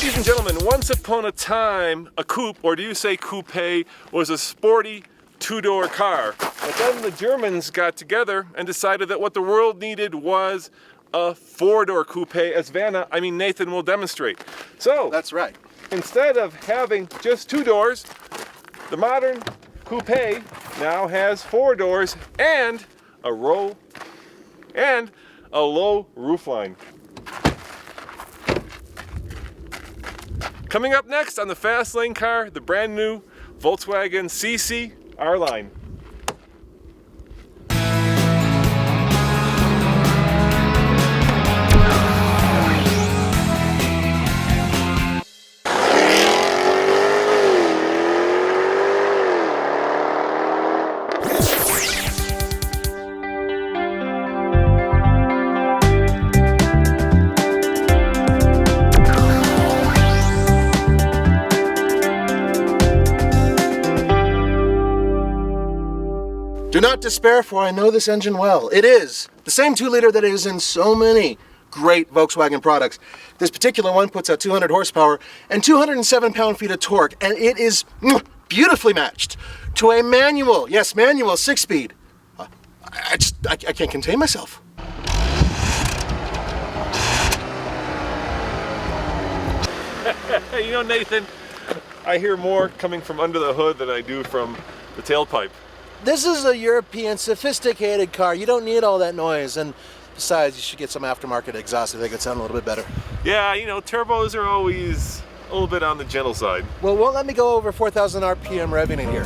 Ladies and gentlemen, once upon a time, a coupe, or do you say coupe, was a sporty two-door car. But then the Germans got together and decided that what the world needed was a four-door coupe, as Nathan will demonstrate. So, that's right. Instead of having just two doors, the modern coupe now has four doors and a low roofline. Coming up next on the Fast Lane car, the brand new Volkswagen CC R-Line. Do not despair, for I know this engine well. It is the same 2-liter that is in so many great Volkswagen products. This particular one puts out 200 horsepower and 207 pound-feet of torque, and it is beautifully matched to a manual, yes, manual 6-speed. I can't contain myself. You know, Nathan, I hear more coming from under the hood than I do from the tailpipe. This is a European sophisticated car. You don't need all that noise, and besides, you should get some aftermarket exhaust. I think it sound a little bit better. Yeah, you know, turbos are always a little bit on the gentle side. Well, won't let me go over 4,000 RPM revving in here.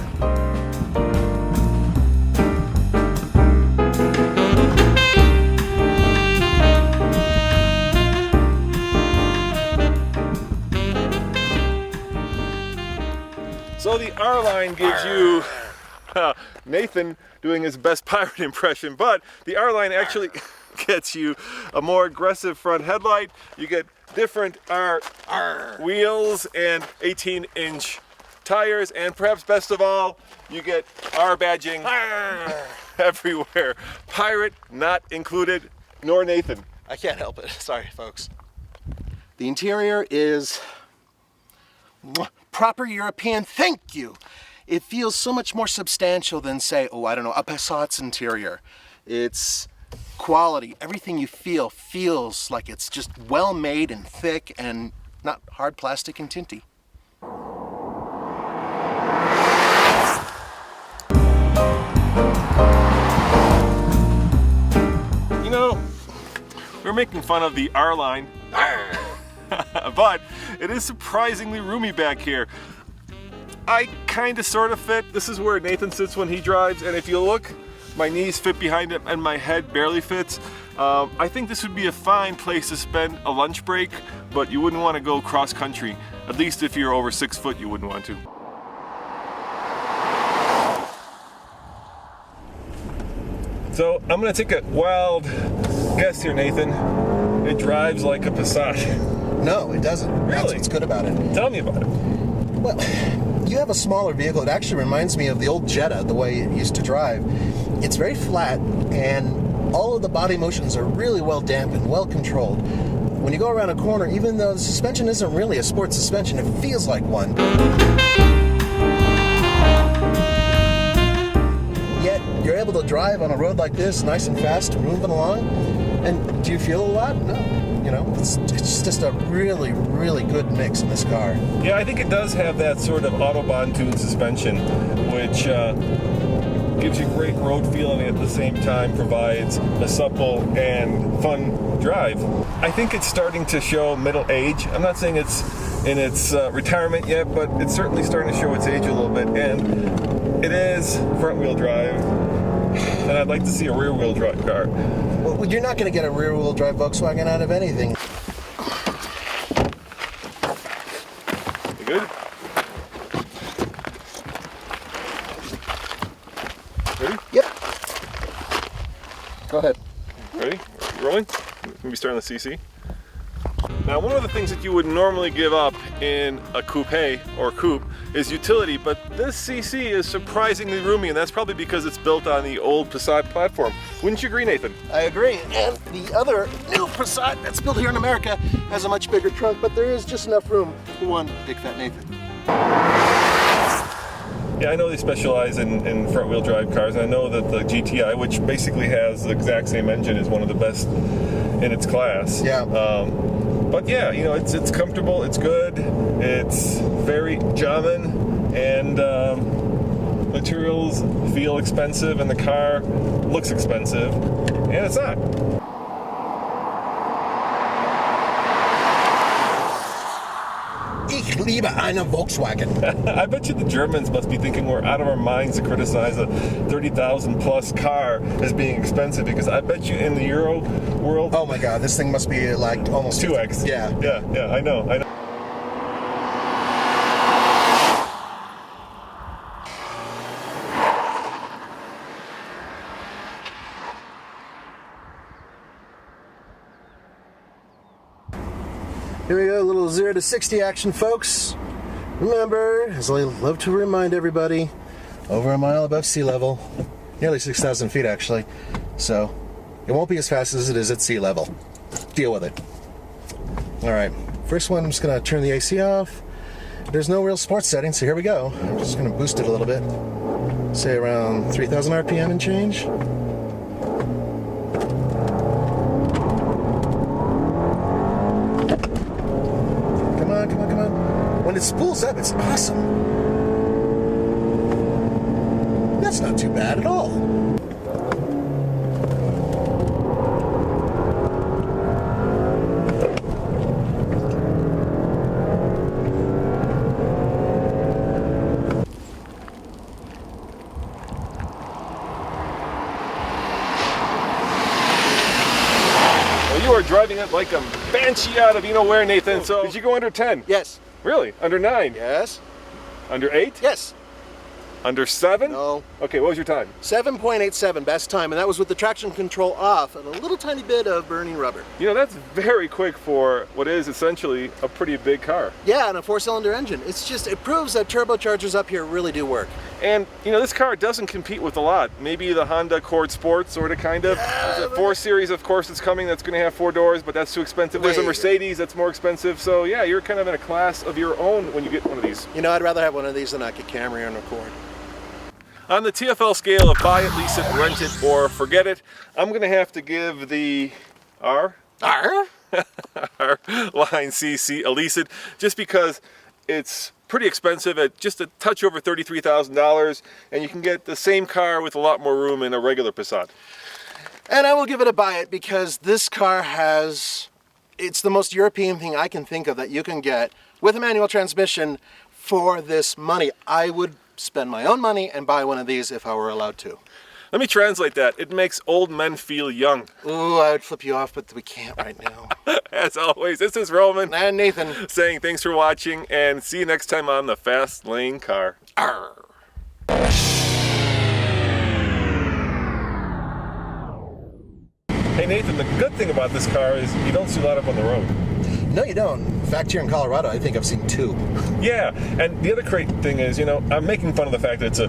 So the R-Line gives you Nathan doing his best pirate impression, but the R-Line actually gets you a more aggressive front headlight. You get different R wheels and 18-inch tires, and perhaps best of all, you get R badging everywhere. Pirate not included, nor Nathan. I can't help it. Sorry, folks. The interior is proper European. Thank you. It feels so much more substantial than, say, a Passat's interior. It's quality. Everything you feel feels like it's just well made and thick and not hard plastic and tinty. You know, we're making fun of the R-Line, but it is surprisingly roomy back here. I kind of sort of fit. This is where Nathan sits when he drives, and if you look, my knees fit behind him and my head barely fits. I think this would be a fine place to spend a lunch break, but you wouldn't want to go cross country. At least if you're over 6 foot, you wouldn't want to. So I'm gonna take a wild guess here, Nathan. It drives like a Passat. No, it doesn't. Really? That's what's good about it. Tell me about it. Well, you have a smaller vehicle. It actually reminds me of the old Jetta, the way it used to drive. It's very flat, and all of the body motions are really well dampened, well controlled. When you go around a corner, even though the suspension isn't really a sports suspension, it feels like one. Yet, you're able to drive on a road like this, nice and fast, moving along. And do you feel a lot? No. You know, it's just a really, really good mix in this car. Yeah, I think it does have that sort of Autobahn tuned suspension, which gives you great road feeling and at the same time provides a supple and fun drive. I think it's starting to show middle age. I'm not saying it's in its retirement yet, but it's certainly starting to show its age a little bit, and it is front wheel drive, and I'd like to see a rear wheel drive car. Well, you're not going to get a rear wheel drive Volkswagen out of anything. You good? Ready? Yep. Go ahead. Ready? You rolling? Maybe start on the CC. Now, one of the things that you would normally give up in a coupe or coupe is utility, but this CC is surprisingly roomy, and that's probably because it's built on the old Passat platform. Wouldn't you agree, Nathan? I agree. And the other new Passat that's built here in America has a much bigger trunk, but there is just enough room for one big fat Nathan. Yeah, I know they specialize in front-wheel drive cars, and I know that the GTI, which basically has the exact same engine, is one of the best in its class. Yeah. But yeah, you know, it's comfortable, it's good, it's very German, and materials feel expensive, and the car looks expensive, and it's not. Ich liebe eine Volkswagen. I bet you the Germans must be thinking we're out of our minds to criticize a 30,000 plus car as being expensive, because I bet you in the Euro world... Oh my God, this thing must be like almost 2x. Yeah. Yeah, I know. Here we go, a little 0 to 60 action, folks. Remember, as I love to remind everybody, over a mile above sea level, nearly 6,000 feet actually, so it won't be as fast as it is at sea level. Deal with it. All right, first one, I'm just gonna turn the AC off. There's no real sports setting, so here we go. I'm just gonna boost it a little bit. Say around 3,000 RPM and change. Come on. When it spools up, it's awesome. That's not too bad at all. You are driving it like a banshee out of you-know-where, Nathan. So, did you go under 10? Yes. Really? Under 9? Yes. Under 8? Yes. Under 7? No. Okay, what was your time? 7.87, best time, and that was with the traction control off and a little tiny bit of burning rubber. You know, that's very quick for what is essentially a pretty big car. Yeah, and a 4-cylinder engine. It proves that turbochargers up here really do work. And, you know, this car doesn't compete with a lot. Maybe the Honda Accord Sport, sort of, kind of. The 4 Series, of course, is coming. That's going to have 4 doors, but that's too expensive. There's a Mercedes that's more expensive. So, yeah, you're kind of in a class of your own when you get one of these. You know, I'd rather have one of these than not get Camry or an Accord. On the TFL scale of buy it, lease it, rent it, or forget it, I'm going to have to give the R line CC a lease it, just because it's pretty expensive at just a touch over $33,000, and you can get the same car with a lot more room in a regular Passat. And I will give it a buy it because this car it's the most European thing I can think of that you can get with a manual transmission for this money. I would spend my own money and buy one of these if I were allowed to. Let me translate that. It makes old men feel young. Ooh, I would flip you off, but we can't right now. As always, this is Roman. And Nathan. Saying thanks for watching, and see you next time on the Fast Lane Car. Arr. Hey Nathan, the good thing about this car is you don't see a lot up on the road. No, you don't. In fact, here in Colorado, I think I've seen 2. Yeah, and the other great thing is, you know, I'm making fun of the fact that it's a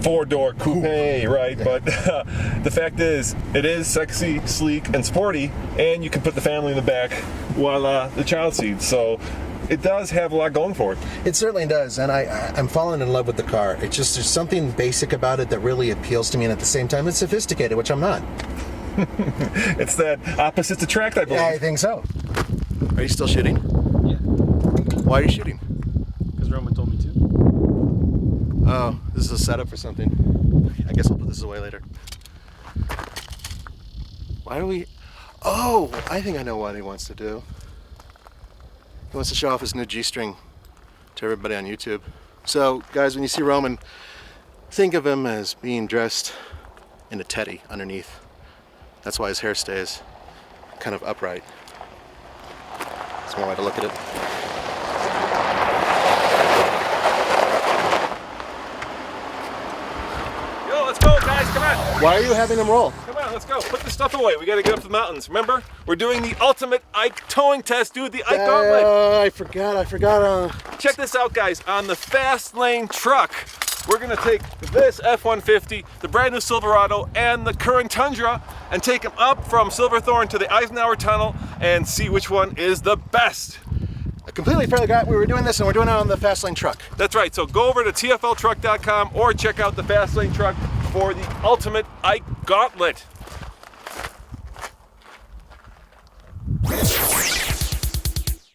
4-door coupe, right? But the fact is, it is sexy, sleek, and sporty, and you can put the family in the back while the child seats. So it does have a lot going for it. It certainly does, and I'm falling in love with the car. It's just, there's something basic about it that really appeals to me, and at the same time, it's sophisticated, which I'm not. It's that opposites attract, I believe. Yeah, I think so. Are you still shooting? Yeah. Why are you shooting? Because Roman told me to. Oh, this is a setup for something. I guess I'll put this away later. Why are we... Oh, I think I know what he wants to do. He wants to show off his new G-string to everybody on YouTube. So, guys, when you see Roman, think of him as being dressed in a teddy underneath. That's why his hair stays kind of upright. That's one way to look at it. Yo, let's go, guys, come on. Why are you having him roll? Come on, let's go. Put this stuff away. We got to get up to the mountains. Remember, we're doing the ultimate Ike towing test, dude. The Ike Gauntlet. I forgot. Check this out, guys. On the fast lane truck, we're gonna take this F-150, the brand new Silverado, and the current Tundra, and take them up from Silverthorne to the Eisenhower Tunnel and see which one is the best. I completely forgot we were doing this, and we're doing it on the fast lane truck. That's right. So go over to tfltruck.com or check out the fast lane truck for the ultimate Ike Gauntlet.